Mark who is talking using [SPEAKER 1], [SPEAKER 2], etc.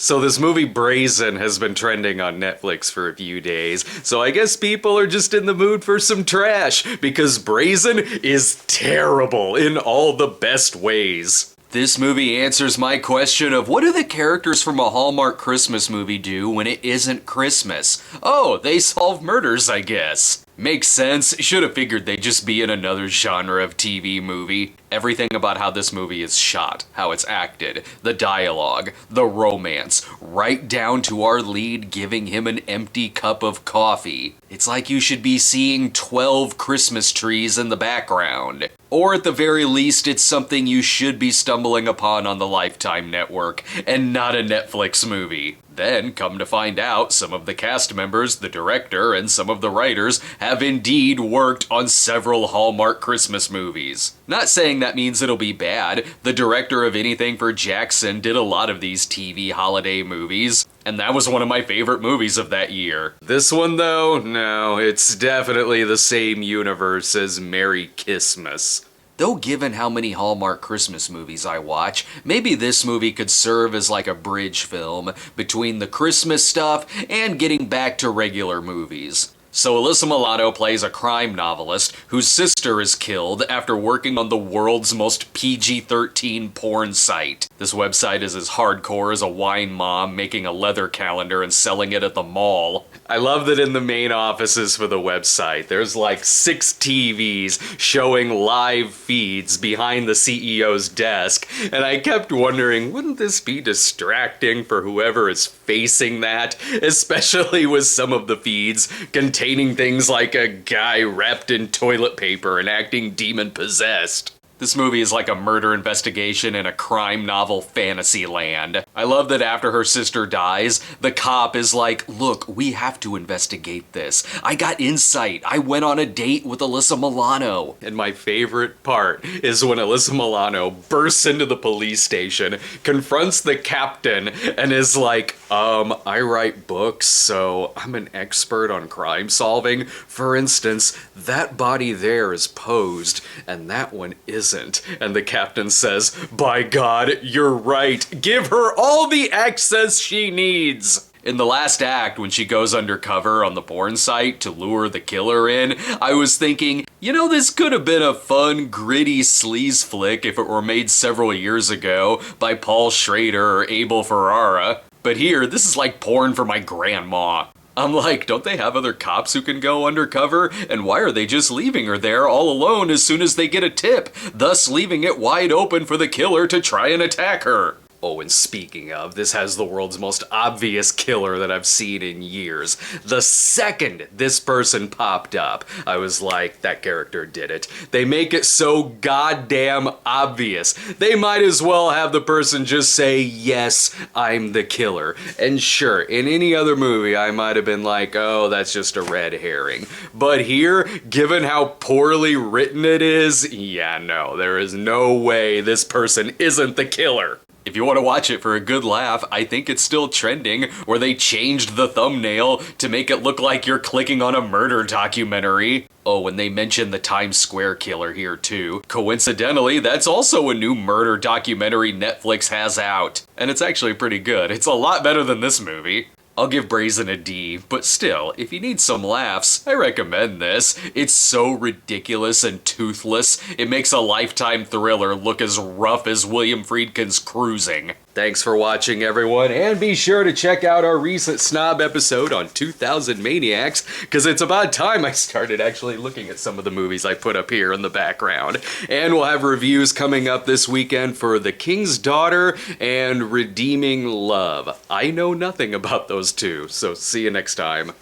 [SPEAKER 1] So this movie Brazen has been trending on Netflix for a few days, so I guess people are just in the mood for some trash, because Brazen is terrible in all the best ways. This movie answers my question of what do the characters from a Hallmark Christmas movie do when it isn't Christmas? Oh, they solve murders, I guess. Makes sense. Should have figured they'd just be in another genre of TV movie. Everything about how this movie is shot, how it's acted, the dialogue, the romance, right down to our lead giving him an empty cup of coffee. It's like you should be seeing 12 Christmas trees in the background. Or at the very least, it's something you should be stumbling upon on the Lifetime network, and not a Netflix movie. Then, come to find out, some of the cast members, the director, and some of the writers have indeed worked on several Hallmark Christmas movies. Not saying that means it'll be bad. The director of Anything for Jackson did a lot of these TV holiday movies, and that was one of my favorite movies of that year. This one, though, no, it's definitely the same universe as Merry Christmas. Though given how many Hallmark Christmas movies I watch, maybe this movie could serve as like a bridge film between the Christmas stuff and getting back to regular movies. So Alyssa Milano plays a crime novelist whose sister is killed after working on the world's most PG-13 porn site. This website is as hardcore as a wine mom making a leather calendar and selling it at the mall. I love that in the main offices for the website, there's like 6 TVs showing live feeds behind the CEO's desk, and I kept wondering, wouldn't this be distracting for whoever is facing that? Especially with some of the feeds containing things like a guy wrapped in toilet paper and acting demon-possessed. This movie is like a murder investigation in a crime novel fantasy land. I love that after her sister dies, the cop is like, look, we have to investigate this. I got insight. I went on a date with Alyssa Milano. And my favorite part is when Alyssa Milano bursts into the police station, confronts the captain, and is like, I write books, so I'm an expert on crime solving. For instance, that body there is posed, and that one isn't. And the captain says, by God, you're right. Give her all the access she needs. In the last act, when she goes undercover on the porn site to lure the killer in, I was thinking, you know, this could have been a fun, gritty sleaze flick if it were made several years ago by Paul Schrader or Abel Ferrara. But here, this is like porn for my grandma. I'm like, don't they have other cops who can go undercover? And why are they just leaving her there all alone as soon as they get a tip, thus leaving it wide open for the killer to try and attack her? Oh, and speaking of, this has the world's most obvious killer that I've seen in years. The second this person popped up, I was like, that character did it. They make it so goddamn obvious. They might as well have the person just say, yes, I'm the killer. And sure, in any other movie, I might have been like, oh, that's just a red herring. But here, given how poorly written it is, yeah, no, there is no way this person isn't the killer. If you want to watch it for a good laugh, I think it's still trending, where they changed the thumbnail to make it look like you're clicking on a murder documentary. Oh, and they mention the Times Square killer here too. Coincidentally, that's also a new murder documentary Netflix has out. And it's actually pretty good. It's a lot better than this movie. I'll give Brazen a D, but still, if you need some laughs, I recommend this. It's so ridiculous and toothless, it makes a Lifetime thriller look as rough as William Friedkin's Cruising. Thanks for watching, everyone, and be sure to check out our recent Snob episode on 2000 Maniacs, because it's about time I started actually looking at some of the movies I put up here in the background. And we'll have reviews coming up this weekend for The King's Daughter and Redeeming Love. I know nothing about those two, so see you next time.